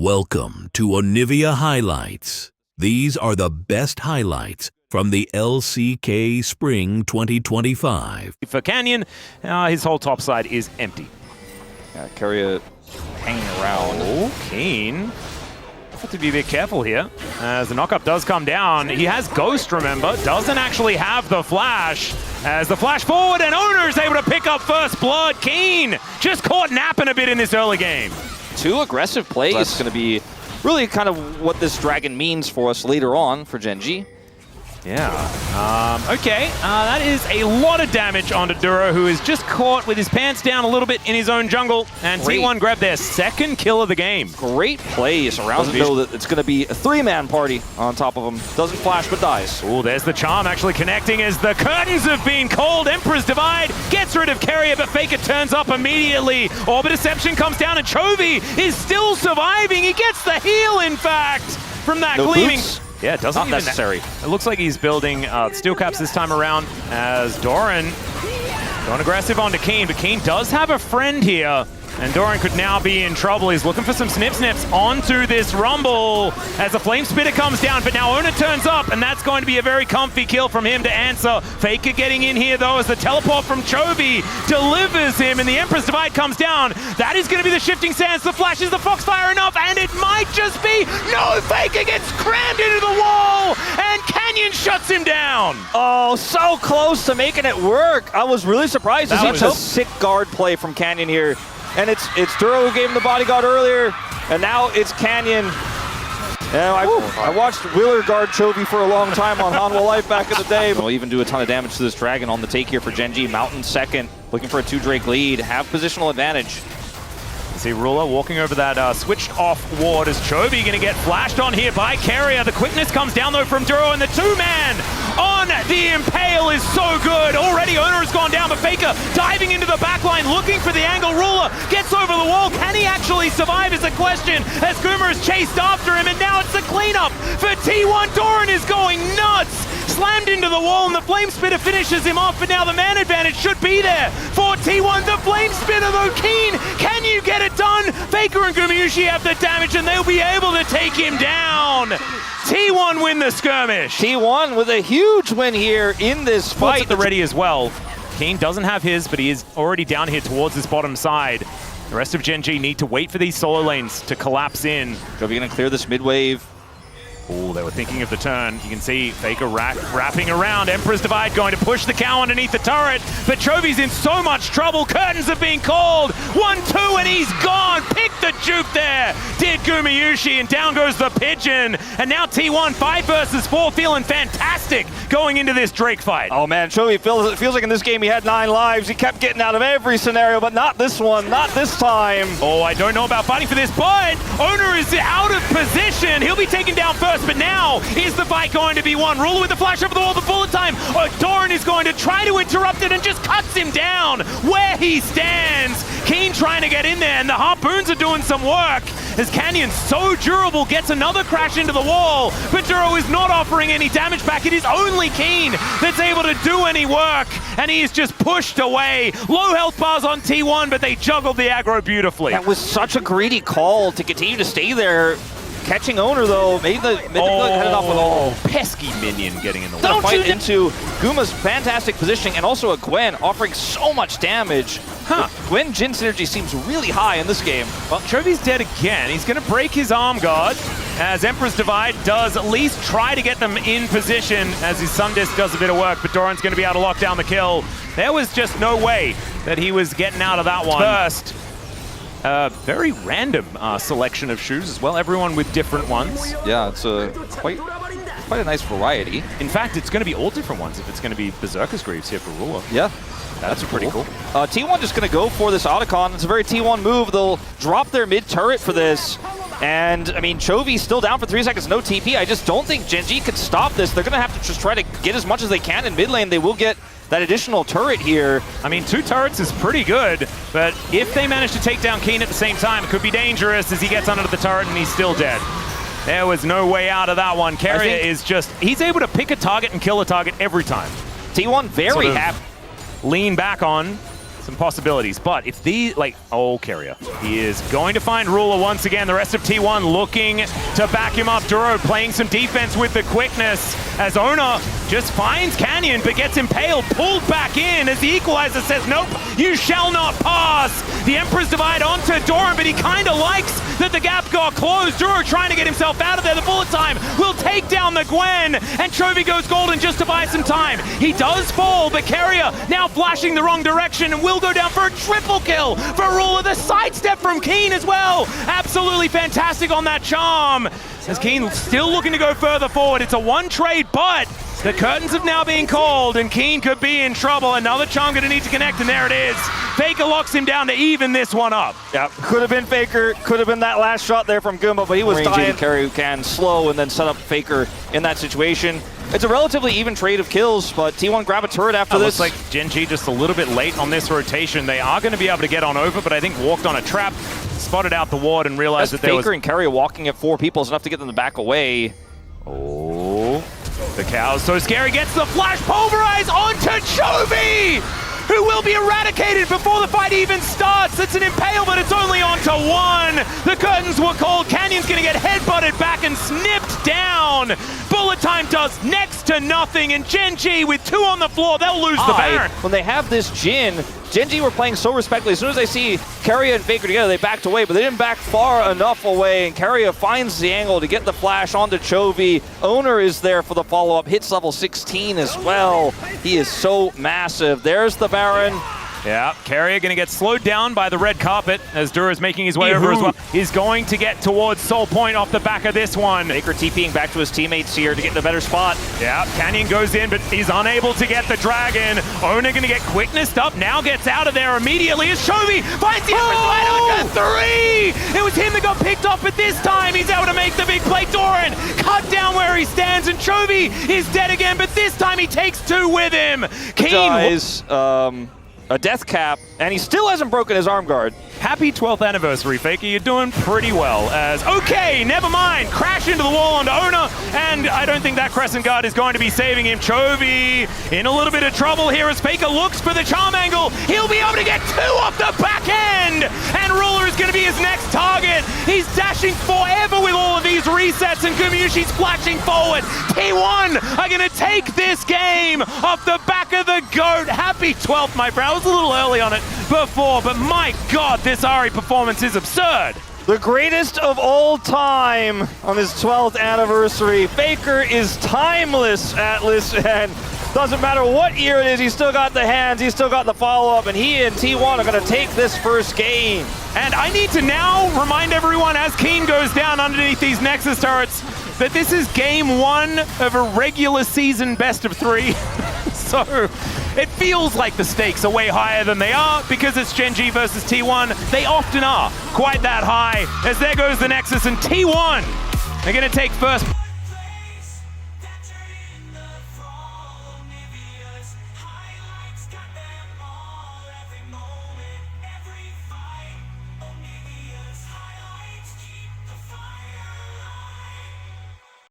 Welcome to Onivia Highlights. These are the best highlights from the LCK Spring 2025. For Canyon, his whole top side is empty. Carrier hanging around. Oh, Keen. Have to be a bit careful here, as the knockup does come down. He has Ghost, remember, doesn't actually have the flash. As the flash forward, and Owner is able to pick up first blood. Keen just caught napping a bit in this early game. Two aggressive plays. That's going to be really kind of what this dragon means for us later on for Gen.G. Yeah. Okay. That is a lot of damage onto Duro, who is just caught with his pants down a little bit in his own jungle. And T1 grabbed their second kill of the game. Great plays around. Doesn't know that it's going to be a three-man party on top of him. Doesn't flash, but dies. Oh, there's the charm actually connecting as the curtains have been called. Emperor's Divide gets rid of Carrier, but Faker turns up immediately. Orbit Deception comes down, and Chovy is still surviving. He gets the heal, in fact, from that gleaming. Boots? Yeah, it doesn't Not necessary. It looks like he's building steel caps this time around as Doran going aggressive onto Keen, but Keen does have a friend here, and Doran could now be in trouble. He's looking for some snips onto this Rumble as the Flame Spitter comes down, but now Ona turns up, and that's going to be a very comfy kill from him to answer. Faker getting in here, though, as the teleport from Chovy delivers him, and the Emperor's Divide comes down. That is going to be the Shifting Sands. The flash is the Foxfire enough, and it might just be. No, Faker gets crammed into the wall, and Canyon shuts him down. Oh, so close to making it work. I was really surprised. That was a sick guard play from Canyon here. And it's Duro who gave him the bodyguard earlier, and now it's Canyon. I watched Wheeler guard Chovy for a long time on Hanwha Life back in the day. We'll even do a ton of damage to this dragon on the take here for Gen.G. Mountain second, looking for a 2-Drake lead, have positional advantage. See Ruler walking over that switched off ward as Chovy going to get flashed on here by Carrier. The quickness comes down though from Duro, and the two-man on the Impale is so good. Already Owner has gone down, but Faker diving into the backline looking for the angle. Ruler gets over the wall. Can he actually survive is the question as Goomer is chased after him, and now it's the cleanup for T1. Doran is going nuts. Slammed into the wall, and the Flame Spitter finishes him off, but now the man advantage should be there for T1. The Flame Spitter though, Keen, can you get it done? Faker and Gumayushi have the damage, and they'll be able to take him down. T1 win the skirmish. T1 with a huge win here in this fight. At the ready as well. Keen doesn't have his, but he is already down here towards this bottom side. The rest of Gen.G need to wait for these solo lanes to collapse in. Chovy gonna clear this mid wave. Oh, they were thinking of the turn. You can see Faker wrapping around. Emperor's Divide going to push the cow underneath the turret, but Chovy's in so much trouble. Curtains have been called. 1-2, and he's gone. Pick the juke there. Did Gumayushi, and down goes the Pigeon. And now T1, 5 versus 4, feeling fantastic going into this Drake fight. Oh man, Chovy feels like in this game he had 9 lives. He kept getting out of every scenario, but not this one, not this time. Oh, I don't know about fighting for this, but Owner is out of position. He'll be taken down first. But now, is the fight going to be won? Ruler with the flash over the wall, the bullet time. Doran is going to try to interrupt it and just cuts him down where he stands. Keen trying to get in there, and the harpoons are doing some work as Canyon, so durable, gets another crash into the wall. But Duro is not offering any damage back. It is only Keen that's able to do any work, and he is just pushed away. Low health bars on T1, but they juggled the aggro beautifully. That was such a greedy call to continue to stay there. Catching Owner though, made the headed off with all. Pesky minion getting in the way. Don't fight into Guma's fantastic positioning, and also a Gwen offering so much damage. Gwen Jhin synergy seems really high in this game. Well, Chovy's dead again. He's going to break his arm guard as Emperor's Divide does at least try to get them in position as his Sundisk does a bit of work, but Doran's going to be able to lock down the kill. There was just no way that he was getting out of that one. First, very random selection of shoes as well, everyone with different ones. Yeah, it's quite a nice variety. In fact, it's going to be all different ones if it's going to be Berserker's Greaves here for Ruler. Yeah. That's pretty cool. T1 just going to go for this Otacon. It's a very T1 move. They'll drop their mid turret for this. And, I mean, Chovy's still down for 3 seconds, no TP. I just don't think Gen.G could stop this. They're going to have to just try to get as much as they can in mid lane. They will get that additional turret here. I mean, 2 turrets is pretty good, but if they manage to take down Keen at the same time, it could be dangerous as he gets under the turret and he's still dead. There was no way out of that one. Carrier is just, he's able to pick a target and kill a target every time. T1 very happy. Lean back on. some possibilities. But if the, Carrier, he is going to find Ruler once again. The rest of T1 looking to back him up. Duro playing some defense with the quickness as Ona just finds Canyon but gets impaled, pulled back in as the equalizer says, nope, you shall not pass. The Emperor's Divide onto Doran, but he kind of likes that the gap got closed. Duro trying to get himself out of there. The bullet time will take down the Gwen, and Chovy goes golden just to buy some time. He does fall, but Carrier now flashing the wrong direction and will go down for a triple kill for Ruler. The sidestep from Keen as well. Absolutely fantastic on that charm. As Keen still looking to go further forward. It's a one trade, but the curtains have now been called, and Keen could be in trouble. Another charm going to need to connect, and there it is. Faker locks him down to even this one up. Yeah, could have been Faker, could have been that last shot there from Goomba, but he was dying. Carry who can slow and then set up Faker in that situation. It's a relatively even trade of kills, but T1 grab a turret after this. Looks like Gen.G just a little bit late on this rotation. They are going to be able to get on over, but I think walked on a trap, spotted out the ward, and realized that there was... Faker and Carrier walking at 4 people is enough to get them to back away. Oh, the cow's so scary. Gets the flash pulverize onto Chovy, who will be eradicated before the fight even starts. It's an impale, but it's only onto one. The curtains were called. Canyon's gonna get headbutted back and snipped down. Bullet time does next to nothing, and Gen.G with 2 on the floor, they'll lose the Baron. When they have this Gen.G were playing so respectfully. As soon as they see Carrier and Faker together, they backed away, but they didn't back far enough away, and Carrier finds the angle to get the flash onto Chovy. Owner is there for the follow-up, hits level 16 as well. He is so massive. There's the Baron. Yeah, Carrier going to get slowed down by the red carpet as Dura is making his way over as well. He's going to get towards Soul Point off the back of this one. Faker TPing back to his teammates here to get in a better spot. Yeah, Canyon goes in, but he's unable to get the Dragon. Owner going to get quicknessed up, now gets out of there immediately as Chovy finds the Emperor's Divide onto 3! It was him that got picked off, but this time he's able to make the big play. Doran cut down where he stands, and Chovy is dead again, but this time he takes 2 with him. Keen a death cap, and he still hasn't broken his arm guard. Happy 12th anniversary, Faker. You're doing pretty well. As, okay, never mind. Crash into the wall onto Ona, and I don't think that Crescent Guard is going to be saving him. Chovy in a little bit of trouble here as Faker looks for the charm angle. He'll be able to get 2 off the back end, and Ruler is going to be his next target. He's dashing forever with all of these resets, and Gumyushi's flashing forward. T1 are going to take this game off the back of the GOAT. Happy 12th, my friend. I was a little early on it before, but my God, this Ari performance is absurd. The greatest of all time on his 12th anniversary. Faker is timeless, Atlas, and doesn't matter what year it is, he's still got the hands, he's still got the follow-up, and he and T1 are going to take this first game. And I need to now remind everyone as Keen goes down underneath these Nexus turrets that this is game 1 of a regular season best of 3. So it feels like the stakes are way higher than they are because it's Gen.G versus T1. They often are quite that high as there goes the Nexus, and T1 are going to take first.